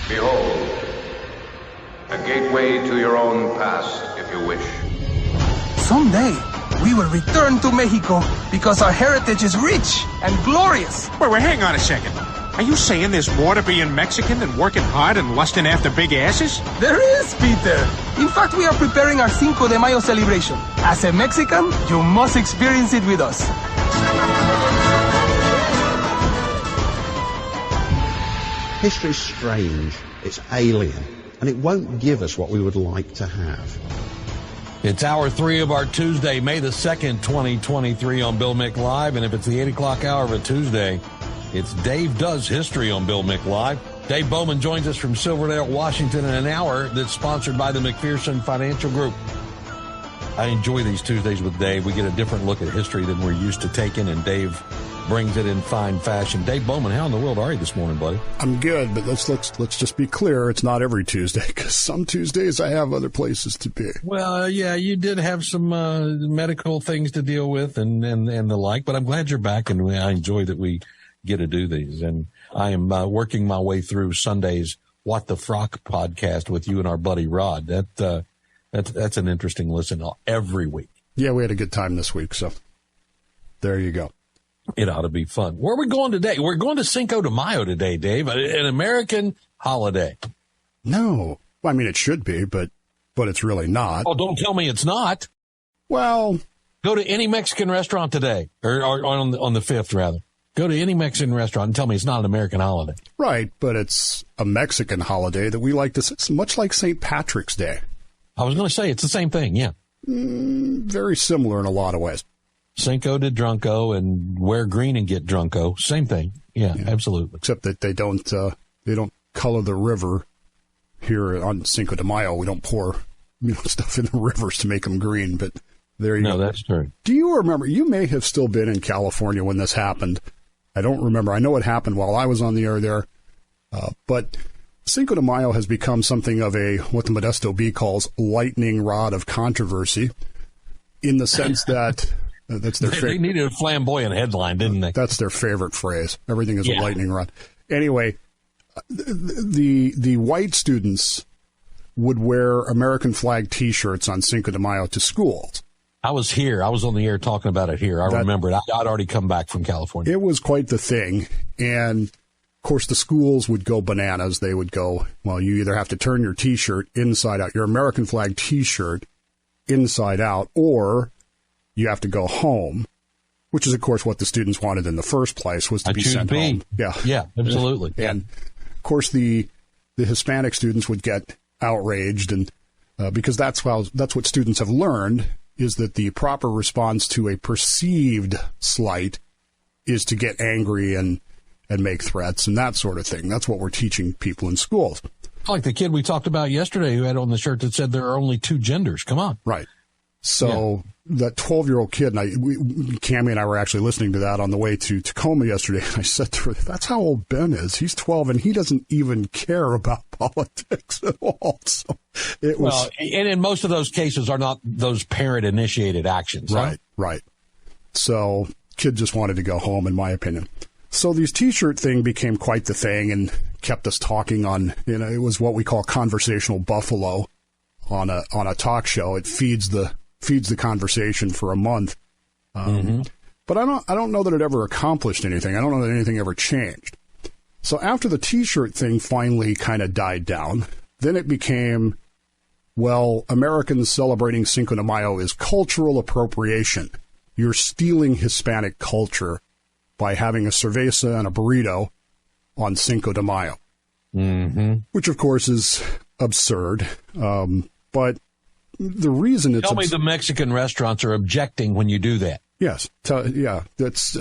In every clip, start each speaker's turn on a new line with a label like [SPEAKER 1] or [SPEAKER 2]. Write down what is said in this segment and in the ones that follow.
[SPEAKER 1] Behold, a gateway to your own past, if you wish.
[SPEAKER 2] Someday, we will return to Mexico because our heritage is rich and glorious.
[SPEAKER 3] Wait, hang on a second. Are you saying there's more to being Mexican than working hard and lusting after big asses?
[SPEAKER 2] There is, Peter. In fact, we are preparing our Cinco de Mayo celebration. As a Mexican, you must experience it with us.
[SPEAKER 4] History's strange, it's alien, and it won't give us what we would like to have.
[SPEAKER 5] It's hour 3 of our Tuesday, May the 2nd, 2023 on Bill Mick Live. And if it's the 8 o'clock hour of a Tuesday, it's Dave Does History on Bill Mick Live. Dave Bowman joins us from Silverdale, Washington in an hour that's sponsored by the McPherson Financial Group. I enjoy these Tuesdays with Dave. We get a different look at history than we're used to taking, and Dave brings it in fine fashion. Dave Bowman, how in the world are you this morning, buddy?
[SPEAKER 6] I'm good, but let's just be clear. It's not every Tuesday, because some Tuesdays I have other places to be.
[SPEAKER 5] Well, yeah, you did have some medical things to deal with and the like, but I'm glad you're back, and I enjoy that we get to do these. And I am working my way through Sunday's What the Frock podcast with you and our buddy Rod. That's an interesting listen every week.
[SPEAKER 6] Yeah, we had a good time this week, so there you go.
[SPEAKER 5] It ought to be fun. Where are we going today? We're going to Cinco de Mayo today, Dave, an American holiday.
[SPEAKER 6] No. Well, I mean, it should be, but it's really not.
[SPEAKER 5] Oh, don't tell me it's not.
[SPEAKER 6] Well,
[SPEAKER 5] go to any Mexican restaurant today, or on the 5th, rather. Go to any Mexican restaurant and tell me it's not an American holiday.
[SPEAKER 6] Right, but it's a Mexican holiday that we like to, it's much like St. Patrick's Day.
[SPEAKER 5] I was going to say, it's the same thing, yeah.
[SPEAKER 6] Very similar in a lot of ways.
[SPEAKER 5] Cinco de Drunko and wear green and get drunko. Same thing. Yeah, absolutely.
[SPEAKER 6] Except that they don't color the river here on Cinco de Mayo. We don't pour stuff in the rivers to make them green, but there you go.
[SPEAKER 5] No, that's true.
[SPEAKER 6] Do you remember, you may have still been in California when this happened. I don't remember. I know it happened while I was on the air there. But Cinco de Mayo has become something of what the Modesto Bee calls lightning rod of controversy, in the sense that that's their favorite.
[SPEAKER 5] They needed a flamboyant headline, didn't they?
[SPEAKER 6] That's their favorite phrase. Everything is a lightning rod. Anyway, the white students would wear American flag T-shirts on Cinco de Mayo to schools.
[SPEAKER 5] I was here. I was on the air talking about it here. I remember it. I'd already come back from California.
[SPEAKER 6] It was quite the thing. And, of course, the schools would go bananas. They would go, well, you either have to turn your T-shirt inside out, your American flag T-shirt inside out, or you have to go home, which is, of course, what the students wanted in the first place, was to be sent home.
[SPEAKER 5] Yeah, absolutely.
[SPEAKER 6] And, of course, the Hispanic students would get outraged, and because that's what students have learned, is that the proper response to a perceived slight is to get angry and make threats and that sort of thing. That's what we're teaching people in schools.
[SPEAKER 5] Like the kid we talked about yesterday who had on the shirt that said there are only 2 genders. Come on.
[SPEAKER 6] Right. So that 12-year-old kid, and Cammie and I were actually listening to that on the way to Tacoma yesterday, and I said to her, that's how old Ben is. He's 12, and he doesn't even care about politics at all. So it was.
[SPEAKER 5] Well, and in most of those cases are not those parent-initiated actions.
[SPEAKER 6] Right, right. So kid just wanted to go home, in my opinion. So these T-shirt thing became quite the thing and kept us talking on, it was what we call conversational buffalo on a talk show. It feeds the conversation for a month. But I don't know that it ever accomplished anything. I don't know that anything ever changed. So after the T-shirt thing finally kind of died down, then it became, well, Americans celebrating Cinco de Mayo is cultural appropriation. You're stealing Hispanic culture by having a cerveza and a burrito on Cinco de Mayo, which, of course, is absurd. But the reason it's...
[SPEAKER 5] Tell me the Mexican restaurants are objecting when you do that.
[SPEAKER 6] Yes. That's...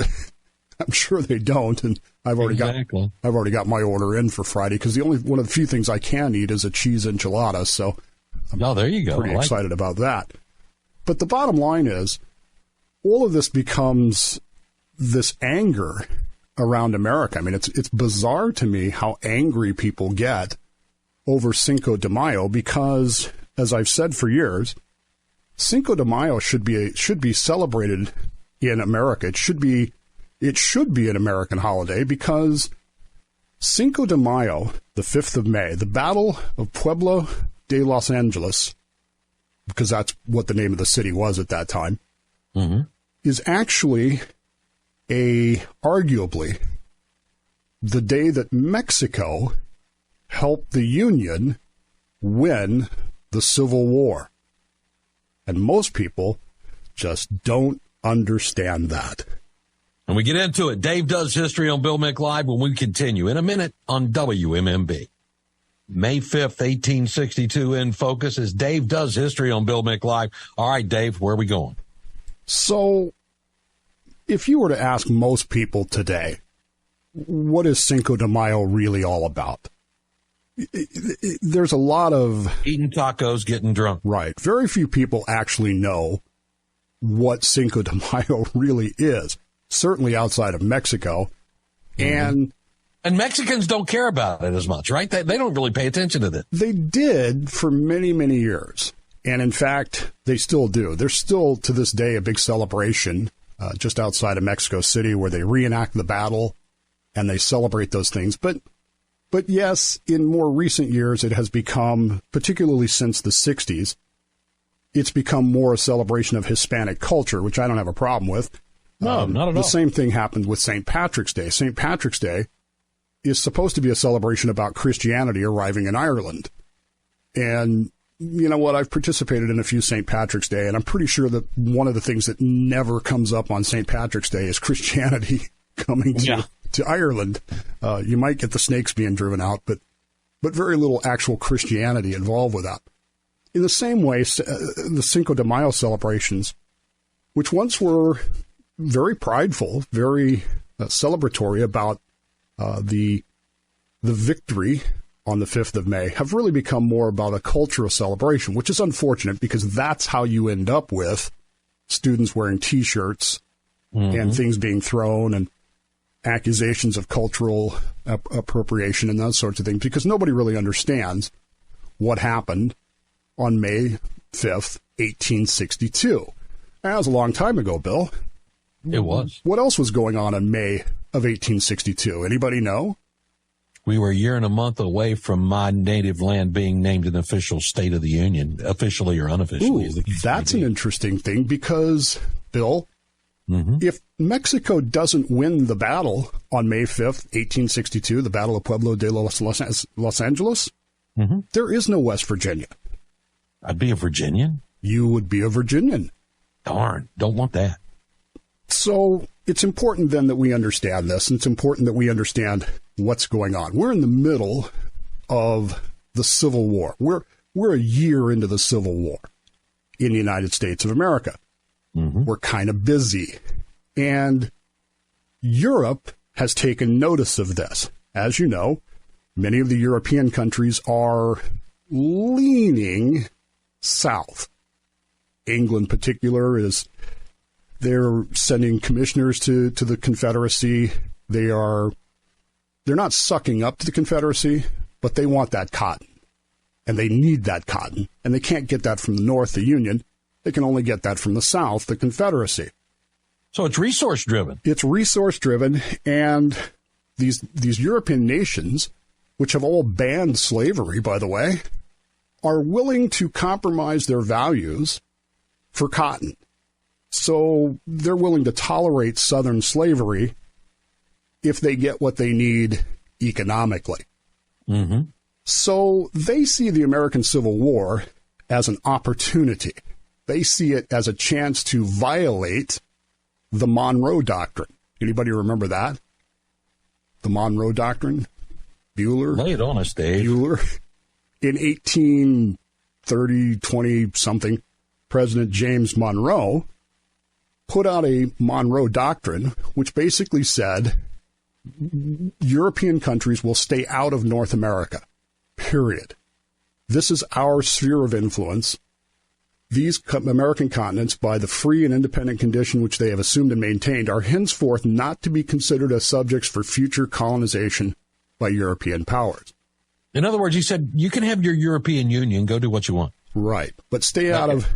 [SPEAKER 6] I'm sure they don't, and I've already got my order in for Friday, because one of the few things I can eat is a cheese enchilada, so I'm
[SPEAKER 5] there you go.
[SPEAKER 6] pretty excited about that. But the bottom line is, all of this becomes this anger around America. I mean, it's bizarre to me how angry people get over Cinco de Mayo, because, as I've said for years, Cinco de Mayo should be celebrated in America. It should be an American holiday, because Cinco de Mayo the 5th of May, the Battle of Pueblo de Los Angeles, because that's what the name of the city was at that time, is actually arguably the day that Mexico helped the Union win the Civil War. And most people just don't understand that.
[SPEAKER 5] And we get into it. Dave does history on Bill Mick Live when we continue in a minute on WMMB. May 5th, 1862 in focus as Dave does history on Bill Mick Live. All right, Dave, where are we going?
[SPEAKER 6] So if you were to ask most people today, what is Cinco de Mayo really all about? There's a lot of...
[SPEAKER 5] eating tacos, getting drunk.
[SPEAKER 6] Right. Very few people actually know what Cinco de Mayo really is. Certainly outside of Mexico. And
[SPEAKER 5] Mexicans don't care about it as much, right? They don't really pay attention to this.
[SPEAKER 6] They did for many, many years. And in fact, they still do. There's still, to this day, a big celebration just outside of Mexico City where they reenact the battle and they celebrate those things. But yes, in more recent years, it has become, particularly since the 60s, it's become more a celebration of Hispanic culture, which I don't have a problem with.
[SPEAKER 5] No, not at all.
[SPEAKER 6] The same thing happened with St. Patrick's Day. St. Patrick's Day is supposed to be a celebration about Christianity arriving in Ireland. And you know what? I've participated in a few St. Patrick's Day, and I'm pretty sure that one of the things that never comes up on St. Patrick's Day is Christianity coming to Ireland. You might get the snakes being driven out, but very little actual Christianity involved with that. In the same way, the Cinco de Mayo celebrations, which once were very prideful, very celebratory about the victory on the 5th of May, have really become more about a cultural celebration, which is unfortunate because that's how you end up with students wearing T-shirts and things being thrown and accusations of cultural appropriation and those sorts of things, because nobody really understands what happened on May 5th, 1862. That was a long time ago, Bill.
[SPEAKER 5] It was.
[SPEAKER 6] What else was going on in May of 1862? Anybody know?
[SPEAKER 5] We were a year and a month away from my native land being named an official state of the Union, officially or unofficially.
[SPEAKER 6] Ooh, that's an interesting thing because, Bill, if Mexico doesn't win the battle on May 5th, 1862, the Battle of Pueblo de Los Angeles, there is no West Virginia.
[SPEAKER 5] I'd be a Virginian?
[SPEAKER 6] You would be a Virginian.
[SPEAKER 5] Darn, don't want that.
[SPEAKER 6] So it's important then that we understand this, and it's important that we understand what's going on. We're in the middle of the Civil War. We're a year into the Civil War in the United States of America. We're kind of busy. And Europe has taken notice of this. As you know, many of the European countries are leaning south. England in particular they're sending commissioners to the Confederacy. They're not sucking up to the Confederacy, but they want that cotton. And they need that cotton. And they can't get that from the North, the Union. They can only get that from the South, the Confederacy.
[SPEAKER 5] So it's resource-driven.
[SPEAKER 6] It's resource-driven, and these European nations, which have all banned slavery, by the way, are willing to compromise their values for cotton. So they're willing to tolerate Southern slavery if they get what they need economically. So they see the American Civil War as an opportunity. They see it as a chance to violate the Monroe Doctrine. Anybody remember that? The Monroe Doctrine? Bueller?
[SPEAKER 5] Lay it on us, Dave.
[SPEAKER 6] Bueller. In 1830, 20-something, President James Monroe put out a Monroe Doctrine, which basically said European countries will stay out of North America, period. This is our sphere of influence. These American continents, by the free and independent condition which they have assumed and maintained, are henceforth not to be considered as subjects for future colonization by European powers.
[SPEAKER 5] In other words, he said, you can have your European Union, go do what you want.
[SPEAKER 6] Right, but stay out of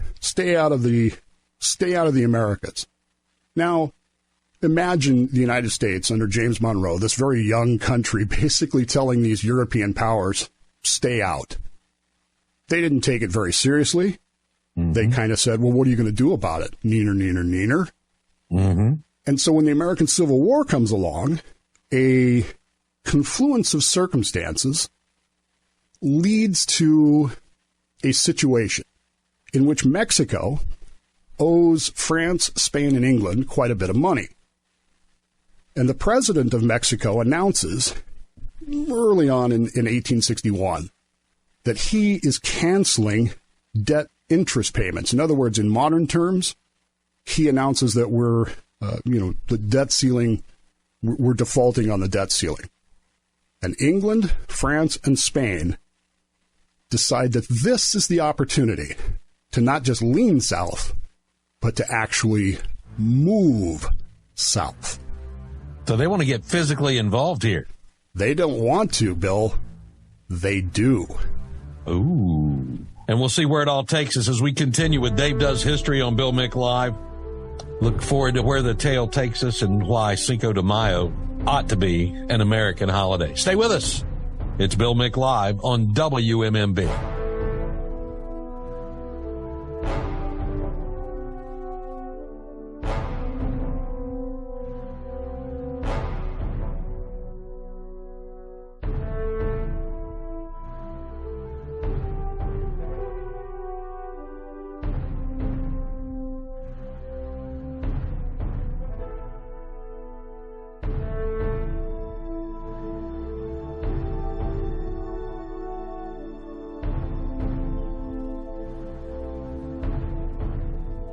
[SPEAKER 6] the Americas. Now, imagine the United States under James Monroe, this very young country, basically telling these European powers, stay out. They didn't take it very seriously. Mm-hmm. They kind of said, well, what are you going to do about it? Neener, neener, neener. Mm-hmm. And so when the American Civil War comes along, a confluence of circumstances leads to a situation in which Mexico owes France, Spain, and England quite a bit of money. And the president of Mexico announces early on in 1861 that he is canceling debt interest payments. In other words, in modern terms, he announces that we're, the debt ceiling, we're defaulting on the debt ceiling. And England, France, and Spain decide that this is the opportunity to not just lean south, but to actually move south.
[SPEAKER 5] So they want to get physically involved here.
[SPEAKER 6] They don't want to, Bill. They do.
[SPEAKER 5] Ooh. And we'll see where it all takes us as we continue with Dave Does History on Bill Mick Live. Look forward to where the tale takes us and why Cinco de Mayo ought to be an American holiday. Stay with us. It's Bill Mick Live on WMMB.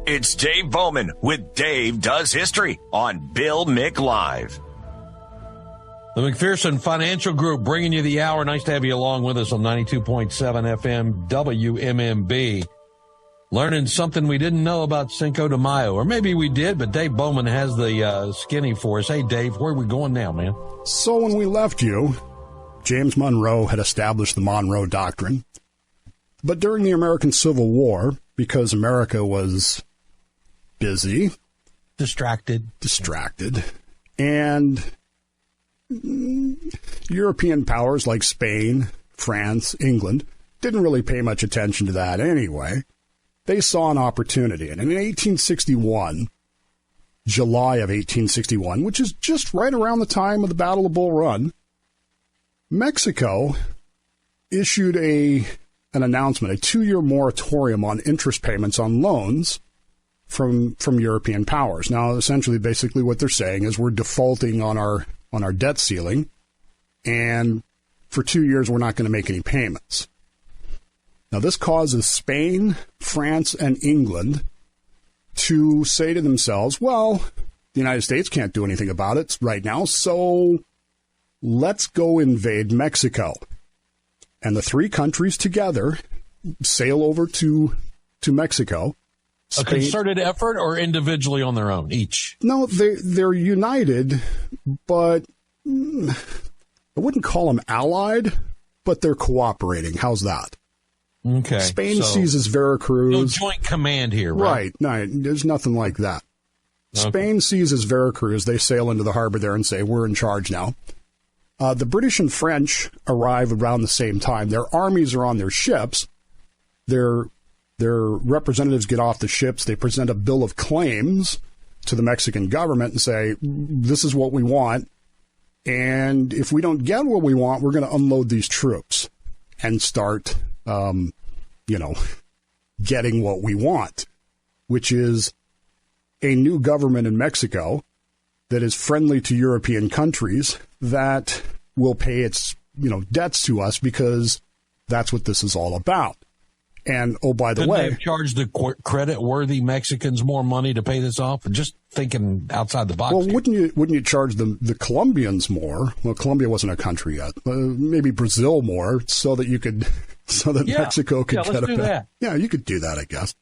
[SPEAKER 7] It's Dave Bowman with Dave Does History on Bill Mick Live.
[SPEAKER 5] The McPherson Financial Group bringing you the hour. Nice to have you along with us on 92.7 FM WMMB. Learning something we didn't know about Cinco de Mayo. Or maybe we did, but Dave Bowman has the skinny for us. Hey, Dave, where are we going now, man?
[SPEAKER 6] So when we left you, James Monroe had established the Monroe Doctrine. But during the American Civil War, because America was busy,
[SPEAKER 5] distracted, and
[SPEAKER 6] European powers like Spain, France, England didn't really pay much attention to that anyway. They saw an opportunity. And in 1861, July of 1861, which is just right around the time of the Battle of Bull Run, Mexico issued an announcement, a 2-year moratorium on interest payments on loans from European powers. Now, essentially, basically what they're saying is we're defaulting on our debt ceiling, and for 2 years we're not going to make any payments. Now, this causes Spain, France, and England to say to themselves, well, the United States can't do anything about it right now, so let's go invade Mexico. And the three countries together sail over to Mexico.
[SPEAKER 5] Spain, a concerted effort or individually on their own, each?
[SPEAKER 6] No, they're united, but I wouldn't call them allied, but they're cooperating. How's that?
[SPEAKER 5] Okay.
[SPEAKER 6] Spain seizes Veracruz.
[SPEAKER 5] No joint command here, right?
[SPEAKER 6] Right. No, there's nothing like that. Okay. Spain seizes Veracruz. They sail into the harbor there and say, we're in charge now. The British and French arrive around the same time. Their armies are on their ships. Their representatives get off the ships. They present a bill of claims to the Mexican government and say, this is what we want. And if we don't get what we want, we're going to unload these troops and start, getting what we want, which is a new government in Mexico that is friendly to European countries that will pay its, debts to us because that's what this is all about. And, oh, by the way,
[SPEAKER 5] they've charged the credit-worthy Mexicans more money to pay this off? Just thinking outside the box.
[SPEAKER 6] Well,
[SPEAKER 5] here.
[SPEAKER 6] wouldn't you charge the Colombians more? Well, Colombia wasn't a country yet. Maybe Brazil more, so that Mexico could get
[SPEAKER 5] let's do that.
[SPEAKER 6] Yeah, you could do that, I guess.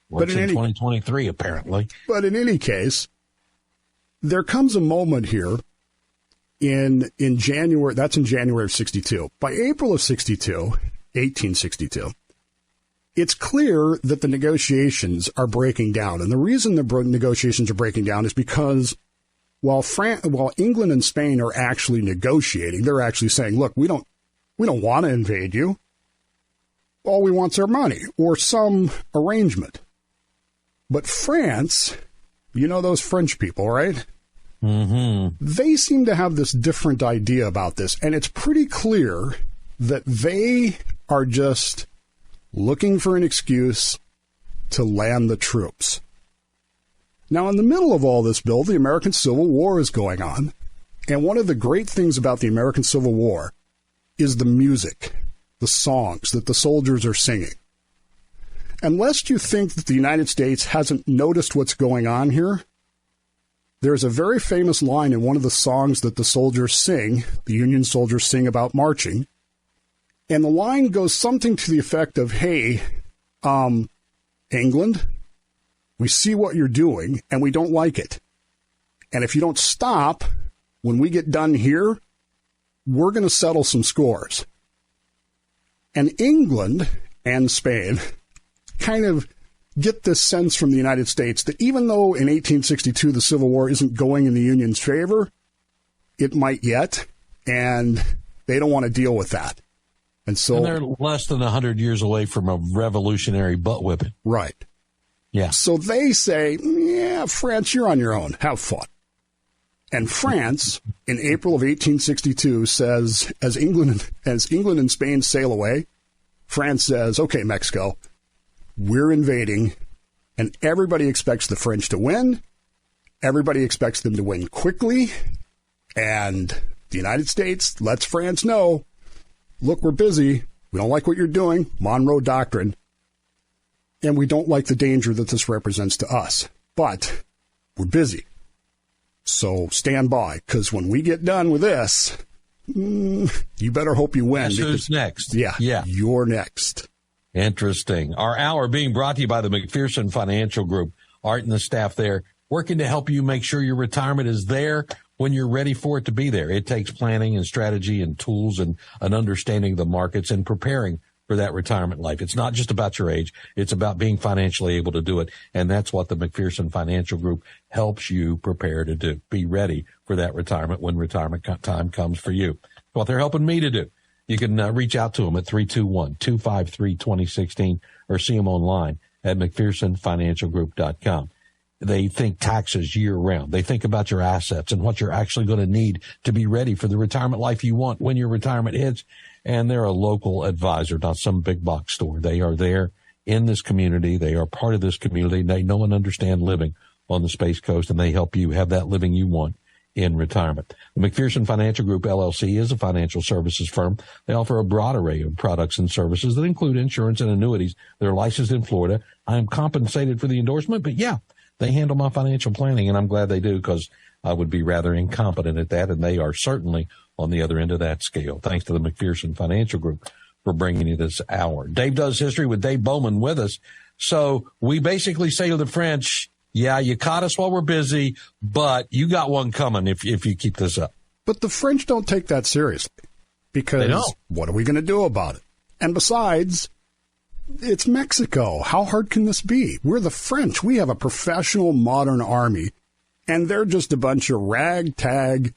[SPEAKER 5] Works in 2023, apparently.
[SPEAKER 6] But in any case, there comes a moment here in January. That's in January of 62. By April of 1862. It's clear that the negotiations are breaking down. And the reason the negotiations are breaking down is because while England and Spain are actually negotiating, they're actually saying, look, we don't want to invade you. All we want's our money or some arrangement. But France, you know those French people, right?
[SPEAKER 5] Mm-hmm.
[SPEAKER 6] They seem to have this different idea about this, and it's pretty clear that they are just looking for an excuse to land the troops. Now, in the middle of all this, Bill, the American Civil War is going on, and one of the great things about the American Civil War is the music, the songs that the soldiers are singing. And lest you think that the United States hasn't noticed what's going on here, there's a very famous line in one of the songs that the soldiers sing, the Union soldiers sing about marching, and the line goes something to the effect of, hey, England, we see what you're doing, and we don't like it. And if you don't stop, when we get done here, we're going to settle some scores. And England and Spain kind of get this sense from the United States that even though in 1862 the Civil War isn't going in the Union's favor, it might yet, and they don't want to deal with that. And
[SPEAKER 5] they're less than 100 years away from a revolutionary butt whipping.
[SPEAKER 6] Right.
[SPEAKER 5] Yeah.
[SPEAKER 6] So they say, yeah, France, you're on your own. Have fun. And France, in April of 1862, says, as England and Spain sail away, France says, okay, Mexico, we're invading, and everybody expects the French to win. Everybody expects them to win quickly. And the United States lets France know, look, we're busy. We don't like what you're doing. Monroe Doctrine. And we don't like the danger that this represents to us. But we're busy. So stand by, because when we get done with this, you better hope you win.
[SPEAKER 5] Guess who's next?
[SPEAKER 6] Yeah, you're next.
[SPEAKER 5] Interesting. Our hour being brought to you by the McPherson Financial Group. Art and the staff there working to help you make sure your retirement is there when you're ready for it to be there. It takes planning and strategy and tools and an understanding of the markets and preparing for that retirement life. It's not just about your age. It's about being financially able to do it. And that's what the McPherson Financial Group helps you prepare to do. Be ready for that retirement when retirement time comes for you. What they're helping me to do. You can reach out to them at 321-253-2016 or see them online at McPhersonFinancialGroup.com. They think taxes year round. They think about your assets and what you're actually going to need to be ready for the retirement life you want when your retirement hits. And they're a local advisor, not some big box store. They are there in this community. They are part of this community. They know and understand living on the Space Coast, and they help you have that living you want in retirement. The McPherson Financial Group, LLC, is a financial services firm. They offer a broad array of products and services that include insurance and annuities. They're licensed in Florida. I am compensated for the endorsement, but yeah, they handle my financial planning, and I'm glad they do because I would be rather incompetent at that, and they are certainly on the other end of that scale. Thanks to the McPherson Financial Group for bringing you this hour. Dave Does History with Dave Bowman with us. So we basically say to the French, yeah, you caught us while we're busy, but you got one coming if you keep this up.
[SPEAKER 6] But the French don't take that seriously because what are we going to do about it? And besides, it's Mexico. How hard can this be? We're the French. We have a professional modern army, and they're just a bunch of ragtag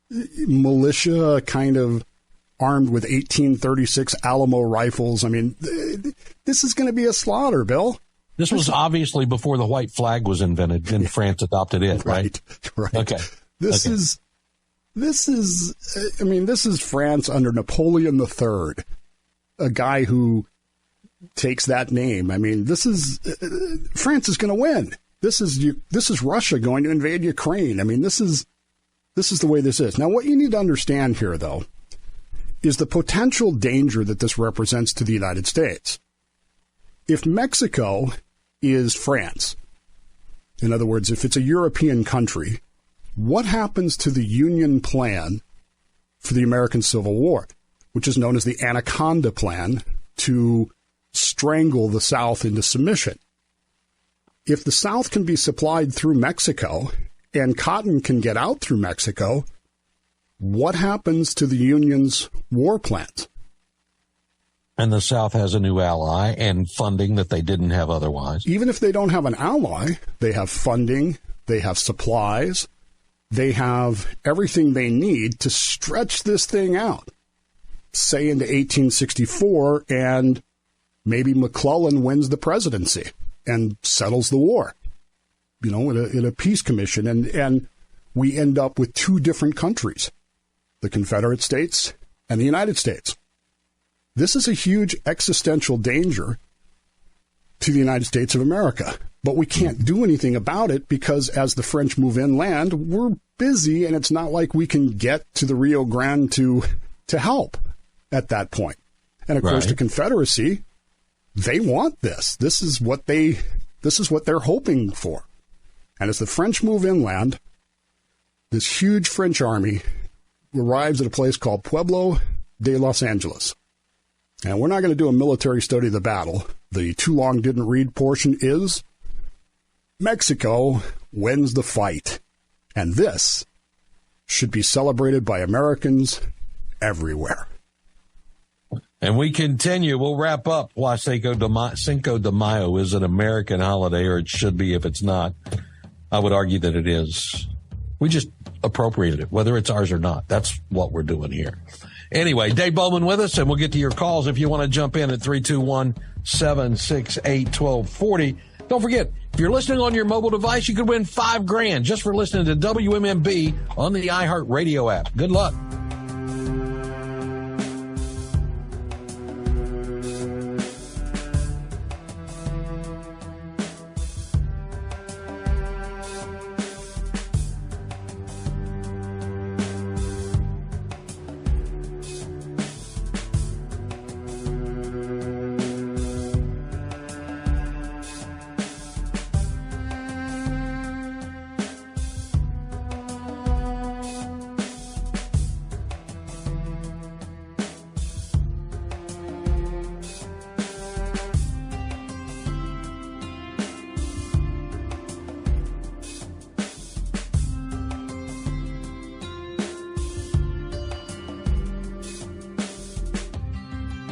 [SPEAKER 6] militia kind of armed with 1836 Alamo rifles. I mean, this is going to be a slaughter, Bill.
[SPEAKER 5] This was obviously before the white flag was invented, and France adopted it, right?
[SPEAKER 6] Right.
[SPEAKER 5] Okay.
[SPEAKER 6] This is France under Napoleon III, a guy who takes that name. I mean, France is going to win. This is Russia going to invade Ukraine. I mean, this is the way this is. Now, what you need to understand here, though, is the potential danger that this represents to the United States. If Mexico is France, in other words, if it's a European country, what happens to the Union plan for the American Civil War, which is known as the Anaconda Plan, to strangle the South into submission? If the South can be supplied through Mexico and cotton can get out through Mexico, what happens to the Union's war plans?
[SPEAKER 5] And the South has a new ally and funding that they didn't have otherwise.
[SPEAKER 6] Even if they don't have an ally, they have funding, they have supplies, they have everything they need to stretch this thing out, say into 1864, and maybe McClellan wins the presidency and settles the war, in a peace commission. And we end up with two different countries, the Confederate States and the United States. This is a huge existential danger to the United States of America. But we can't do anything about it because as the French move inland, we're busy, and it's not like we can get to the Rio Grande to help at that point. And of course, the Confederacy, they want this. This is what they're hoping for. And as the French move inland, this huge French army arrives at a place called Pueblo de Los Angeles. And we're not going to do a military study of the battle. The too long didn't read portion is Mexico wins the fight. And this should be celebrated by Americans everywhere.
[SPEAKER 5] And we continue. We'll wrap up why Cinco de Mayo is an American holiday, or it should be if it's not. I would argue that it is. We just appropriated it, whether it's ours or not. That's what we're doing here. Anyway, Dave Bowman with us, and we'll get to your calls if you want to jump in at 321-768-1240. Don't forget, if you're listening on your mobile device, you could win $5,000 just for listening to WMMB on the iHeartRadio app. Good luck.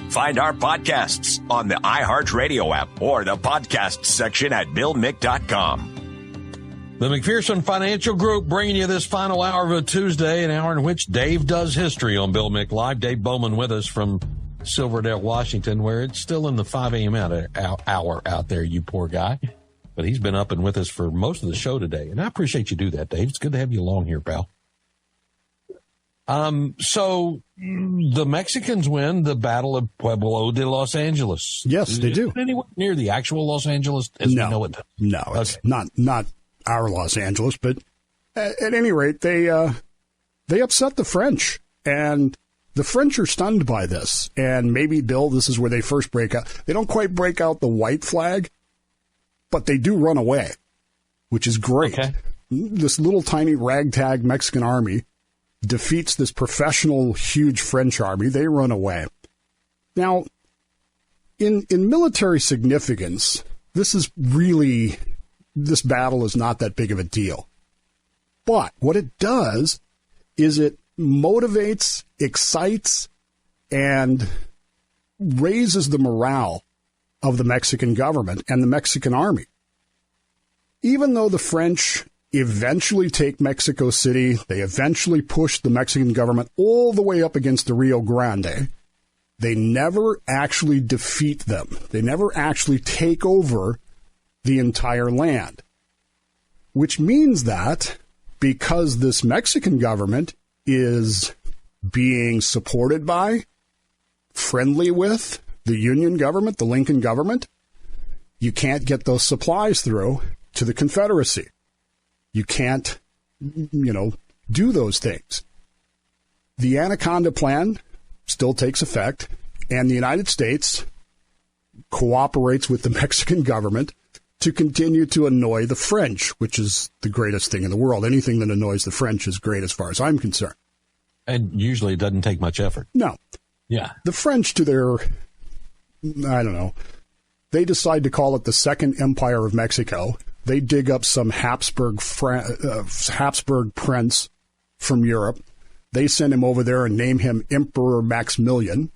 [SPEAKER 7] Find our podcasts on the iHeartRadio app or the podcast section at BillMick.com.
[SPEAKER 5] The McPherson Financial Group bringing you this final hour of a Tuesday, an hour in which Dave does history on Bill Mick Live. Dave Bowman with us from Silverdale, Washington, where it's still in the 5 a.m. hour out there, you poor guy. But he's been up and with us for most of the show today, and I appreciate you do that, Dave. It's good to have you along here, pal. So the Mexicans win the Battle of Pueblo de Los Angeles.
[SPEAKER 6] Yes, they do.
[SPEAKER 5] Anywhere near the actual Los Angeles as we know it?
[SPEAKER 6] No, it's not our Los Angeles, but at any rate, they upset the French, and the French are stunned by this. And maybe, Bill, this is where they first break out. They don't quite break out the white flag, but they do run away, which is great. Okay. This little tiny ragtag Mexican army defeats this professional, huge French army. They run away. Now, in military significance, this battle is not that big of a deal. But what it does is it motivates, excites, and raises the morale of the Mexican government and the Mexican army. Even though the French eventually take Mexico City, they eventually push the Mexican government all the way up against the Rio Grande, they never actually defeat them. They never actually take over the entire land. Which means that because this Mexican government is being supported by, friendly with the Union government, the Lincoln government, you can't get those supplies through to the Confederacy. You can't, do those things. The Anaconda Plan still takes effect, and the United States cooperates with the Mexican government to continue to annoy the French, which is the greatest thing in the world. Anything that annoys the French is great as far as I'm concerned.
[SPEAKER 5] And usually it doesn't take much effort.
[SPEAKER 6] No.
[SPEAKER 5] Yeah.
[SPEAKER 6] The French, to their, they decide to call it the Second Empire of Mexico. They dig up some Habsburg prince from Europe. They send him over there and name him Emperor Maximilian,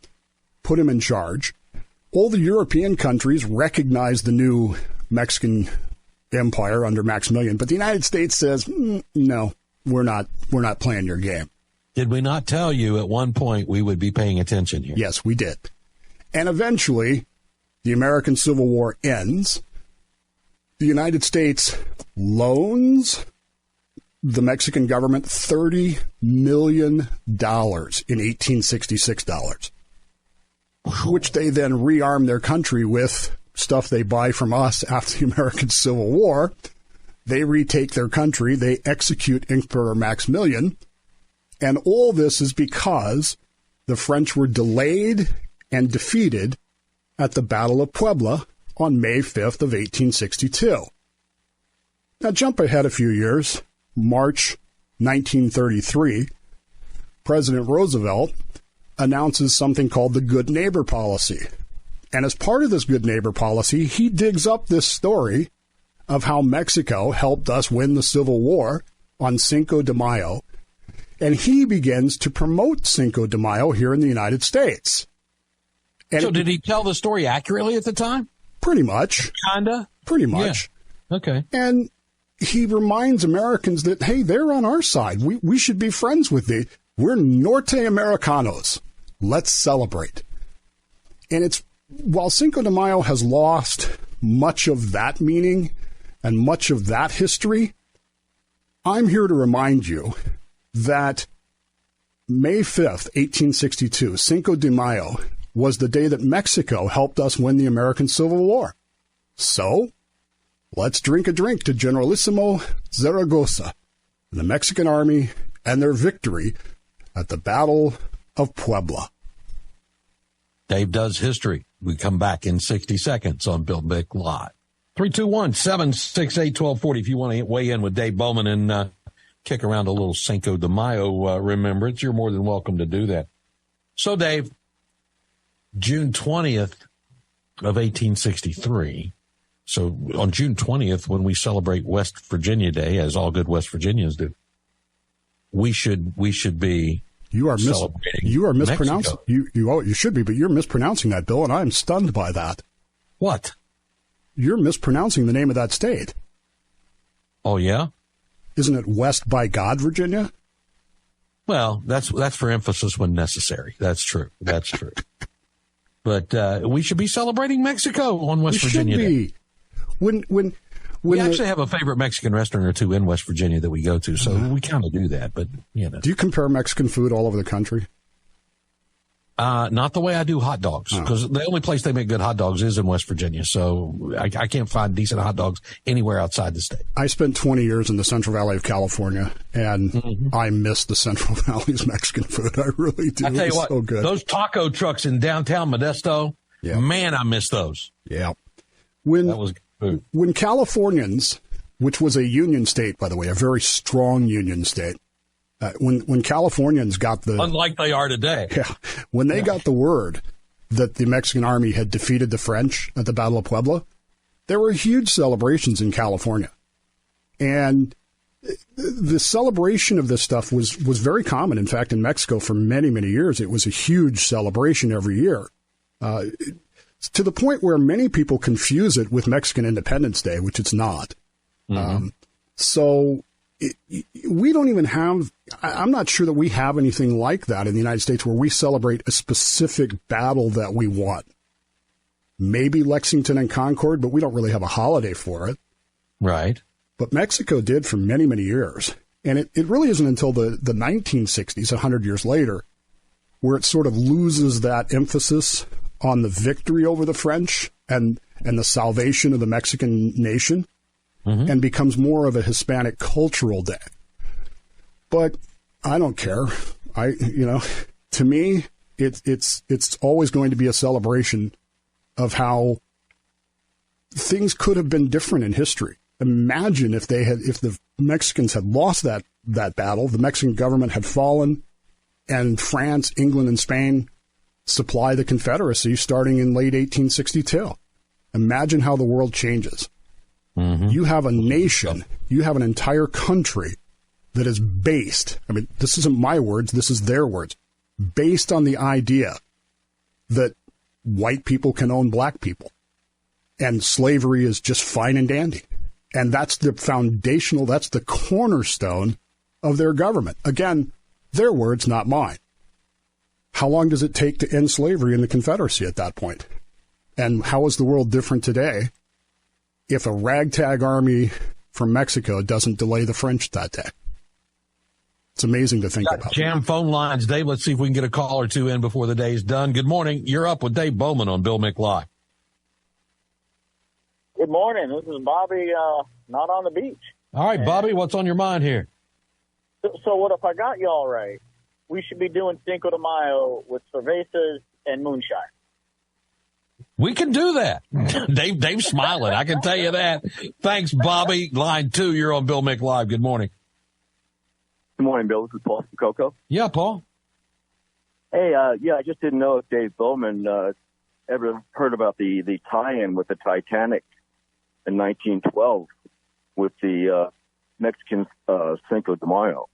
[SPEAKER 6] put him in charge. All the European countries recognize the new Mexican empire under Maximilian, but the United States says, no, we're not playing your game.
[SPEAKER 5] Did we not tell you at one point we would be paying attention here?
[SPEAKER 6] Yes, we did. And eventually, the American Civil War ends. The United States loans the Mexican government $30 million in 1866 dollars, which they then rearm their country with stuff they buy from us after the American Civil War. They retake their country. They execute Emperor Maximilian. And all this is because the French were delayed and defeated at the Battle of Puebla on May 5th of 1862. Now jump ahead a few years. March 1933, President Roosevelt announces something called the Good Neighbor Policy. And as part of this Good Neighbor Policy, he digs up this story of how Mexico helped us win the Civil War on Cinco de Mayo. And he begins to promote Cinco de Mayo here in the United States. And
[SPEAKER 5] so did he tell the story accurately at the time?
[SPEAKER 6] Pretty much.
[SPEAKER 5] Kinda?
[SPEAKER 6] Pretty much.
[SPEAKER 5] Yeah. Okay.
[SPEAKER 6] And he reminds Americans that, hey, they're on our side. We should be friends with them. We're Norte Americanos. Let's celebrate. And while Cinco de Mayo has lost much of that meaning and much of that history, I'm here to remind you that May 5th, 1862, Cinco de Mayo, was the day that Mexico helped us win the American Civil War. So, let's drink a drink to Generalissimo Zaragoza, the Mexican army, and their victory at the Battle of Puebla.
[SPEAKER 5] Dave does history. We come back in 60 seconds on Bill Mick Live. 321-768-1240 if you want to weigh in with Dave Bowman and kick around a little Cinco de Mayo remembrance. You're more than welcome to do that. So, Dave, June 20th of 1863. So on June 20th, when we celebrate West Virginia Day, as all good West Virginians do, we should be celebrating.
[SPEAKER 6] You are mispronouncing. You should be, but you're mispronouncing that, Bill, and I'm stunned by that.
[SPEAKER 5] What?
[SPEAKER 6] You're mispronouncing the name of that state.
[SPEAKER 5] Oh yeah?
[SPEAKER 6] Isn't it West by God, Virginia?
[SPEAKER 5] Well, that's for emphasis when necessary. That's true. That's true. But we should be celebrating Mexico on West Virginia Day. When we actually have a favorite Mexican restaurant or two in West Virginia that we go to, so we kind of do that. But you know,
[SPEAKER 6] do you compare Mexican food all over the country?
[SPEAKER 5] Not the way I do hot dogs, because the only place they make good hot dogs is in West Virginia. So I can't find decent hot dogs anywhere outside the state. I
[SPEAKER 6] spent 20 years in the Central Valley of California, and I miss the Central Valley's Mexican food. I really do.
[SPEAKER 5] I tell you what,
[SPEAKER 6] so good.
[SPEAKER 5] Those taco trucks in downtown Modesto, man, I miss those.
[SPEAKER 6] Yeah.
[SPEAKER 5] That was good food.
[SPEAKER 6] When Californians, which was a union state, by the way, a very strong union state, when Californians got the...
[SPEAKER 5] Unlike they are today.
[SPEAKER 6] Yeah. When they got the word that the Mexican army had defeated the French at the Battle of Puebla, there were huge celebrations in California. And the celebration of this stuff was very common. In fact, in Mexico for many, many years, it was a huge celebration every year. To the point where many people confuse it with Mexican Independence Day, which it's not. We don't even have, I'm not sure that we have anything like that in the United States where we celebrate a specific battle that we won. Maybe Lexington and Concord, but we don't really have a holiday for it.
[SPEAKER 5] Right.
[SPEAKER 6] But Mexico did for many, many years. And it really isn't until the 1960s, 100 years later, where it sort of loses that emphasis on the victory over the French and the salvation of the Mexican nation. And becomes more of a Hispanic cultural day. But I don't care. To me, it's always going to be a celebration of how things could have been different in history. Imagine if the Mexicans had lost that battle, the Mexican government had fallen, and France, England, and Spain supply the Confederacy starting in late 1862. Imagine how the world changes. You have a nation, you have an entire country that is based, I mean, this isn't my words, this is their words, based on the idea that white people can own black people and slavery is just fine and dandy. And that's the cornerstone of their government. Again, their words, not mine. How long does it take to end slavery in the Confederacy at that point? And how is the world different today if a ragtag army from Mexico doesn't delay the French that day? It's amazing to think about.
[SPEAKER 5] Jam phone lines, Dave. Let's see if we can get a call or two in before the day's done. Good morning. You're up with Dave Bowman on Bill Mick Live.
[SPEAKER 8] Good morning. This is Bobby, not on the beach.
[SPEAKER 5] All right, Bobby, what's on your mind here?
[SPEAKER 8] So what if I got you all right? We should be doing Cinco de Mayo with cervezas and moonshine.
[SPEAKER 5] We can do that. Dave's smiling. I can tell you that. Thanks, Bobby. Line 2, you're on Bill Mick Live. Good morning.
[SPEAKER 9] Good morning, Bill. This is Paul from Cocoa.
[SPEAKER 5] Yeah, Paul.
[SPEAKER 9] Hey, I just didn't know if Dave Bowman ever heard about the tie-in with the Titanic in 1912 with the Mexican Cinco de Mayo.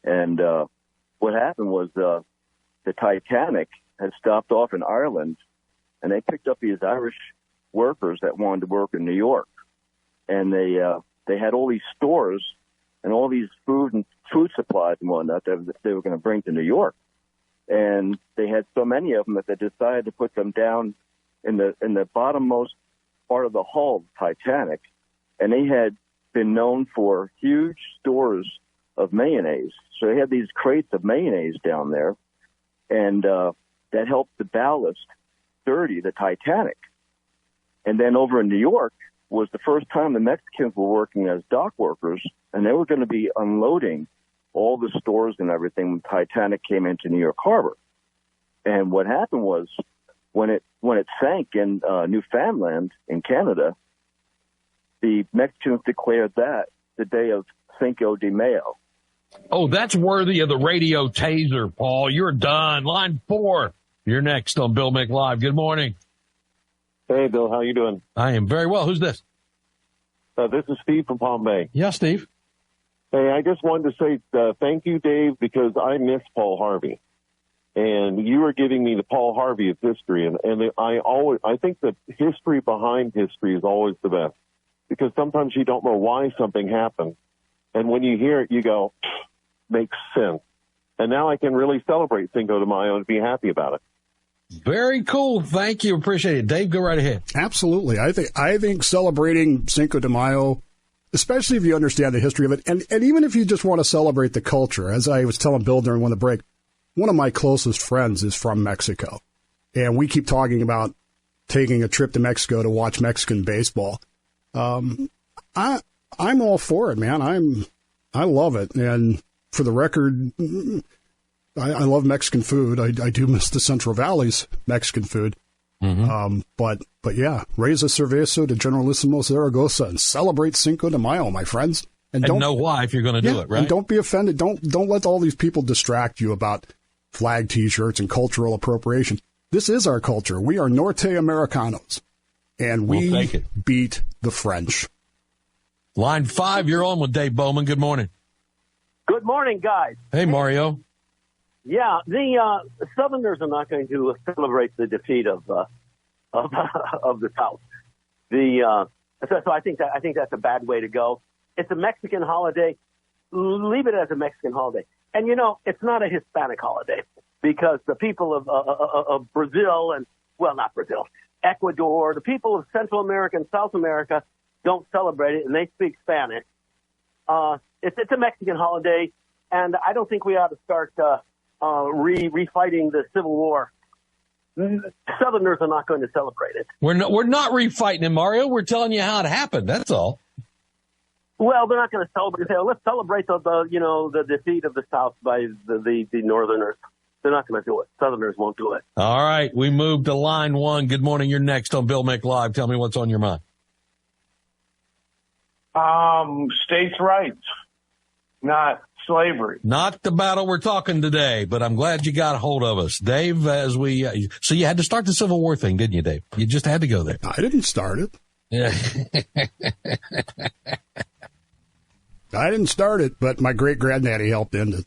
[SPEAKER 9] And what happened was the Titanic had stopped off in Ireland, and they picked up these Irish workers that wanted to work in New York. And they had all these stores and all these food supplies and whatnot that they were going to bring to New York. And they had so many of them that they decided to put them down in the bottommost part of the hull of the Titanic. And they had been known for huge stores of mayonnaise. So they had these crates of mayonnaise down there, and that helped the ballast dirty the Titanic. And then over in New York was the first time the Mexicans were working as dock workers, and they were going to be unloading all the stores and everything when the Titanic came into New York Harbor. And what happened was when it sank in Newfoundland in Canada, the Mexicans declared that the day of Cinco de Mayo.
[SPEAKER 5] Oh, that's worthy of the radio taser, Paul. You're done. Line 4. You're next on Bill Mick Live. Good morning.
[SPEAKER 10] Hey, Bill. How you doing?
[SPEAKER 5] I am very well. Who's this?
[SPEAKER 10] This is Steve from Palm Bay.
[SPEAKER 5] Yeah, Steve.
[SPEAKER 10] Hey, I just wanted to say thank you, Dave, because I miss Paul Harvey. And you were giving me the Paul Harvey of history. And I think the history behind history is always the best, because sometimes you don't know why something happened. And when you hear it, you go, makes sense. And now I can really celebrate Cinco de Mayo and be happy about it.
[SPEAKER 5] Very cool. Thank you. Appreciate it. Dave, go right ahead.
[SPEAKER 6] Absolutely. I think celebrating Cinco de Mayo, especially if you understand the history of it, and even if you just want to celebrate the culture, as I was telling Bill during one of the break, one of my closest friends is from Mexico. And we keep talking about taking a trip to Mexico to watch Mexican baseball. I'm all for it, man. I love it. And for the record, I love Mexican food. I do miss the Central Valley's Mexican food. Mm-hmm. But yeah, raise a cerveza to Generalissimo Zaragoza and celebrate Cinco de Mayo, my friends. And don't
[SPEAKER 5] know why if you're going to do it, right?
[SPEAKER 6] And don't be offended. Don't let all these people distract you about flag T-shirts and cultural appropriation. This is our culture. We are Norte Americanos, and we beat the French.
[SPEAKER 5] Line 5, you're on with Dave Bowman. Good morning.
[SPEAKER 11] Good morning, guys.
[SPEAKER 5] Hey, Mario.
[SPEAKER 11] Yeah, the Southerners are not going to celebrate the defeat of the South. So I think that's a bad way to go. It's a Mexican holiday. Leave it as a Mexican holiday. And it's not a Hispanic holiday, because the people of Brazil and, well, not Brazil, Ecuador, the people of Central America and South America don't celebrate it, and they speak Spanish. It's a Mexican holiday, and I don't think we ought to start refighting the Civil War. Southerners are not going to celebrate it.
[SPEAKER 5] We're not refighting it, Mario. We're telling you how it happened. That's all.
[SPEAKER 11] Well, they're not going to celebrate. Let's celebrate the defeat of the South by the Northerners. They're not going to do it. Southerners won't do it.
[SPEAKER 5] All right, we moved to line 1. Good morning. You're next on Bill Mick Live. Tell me what's on your mind.
[SPEAKER 12] States' rights, not slavery.
[SPEAKER 5] Not the battle we're talking today, but I'm glad you got a hold of us. Dave, so you had to start the Civil War thing, didn't you, Dave? You just had to go there.
[SPEAKER 6] I didn't start it.
[SPEAKER 5] Yeah.
[SPEAKER 6] I didn't start it, but my great-granddaddy helped end it.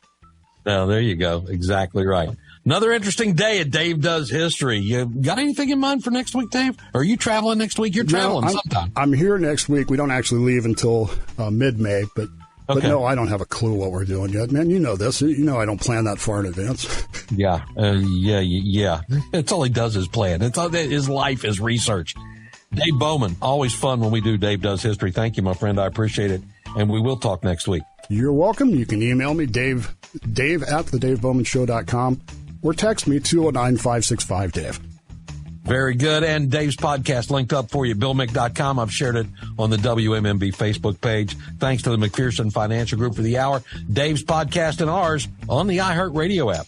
[SPEAKER 5] Oh, there you go. Exactly right. Another interesting day at Dave Does History. You got anything in mind for next week, Dave? Or are you traveling next week? You're traveling sometime.
[SPEAKER 6] I'm here next week. We don't actually leave until mid-May, but But no, I don't have a clue what we're doing yet. Man, you know this. You know I don't plan that far in advance.
[SPEAKER 5] Yeah. It's all he does is plan. It's all, his life is research. Dave Bowman, always fun when we do Dave Does History. Thank you, my friend. I appreciate it. And we will talk next week.
[SPEAKER 6] You're welcome. You can email me, Dave at thedavebowmanshow.com, or text me 209-565-DAVE.
[SPEAKER 5] Very good. And Dave's podcast linked up for you, BillMick.com. I've shared it on the WMMB Facebook page. Thanks to the McPherson Financial Group for the hour. Dave's podcast and ours on the iHeartRadio app.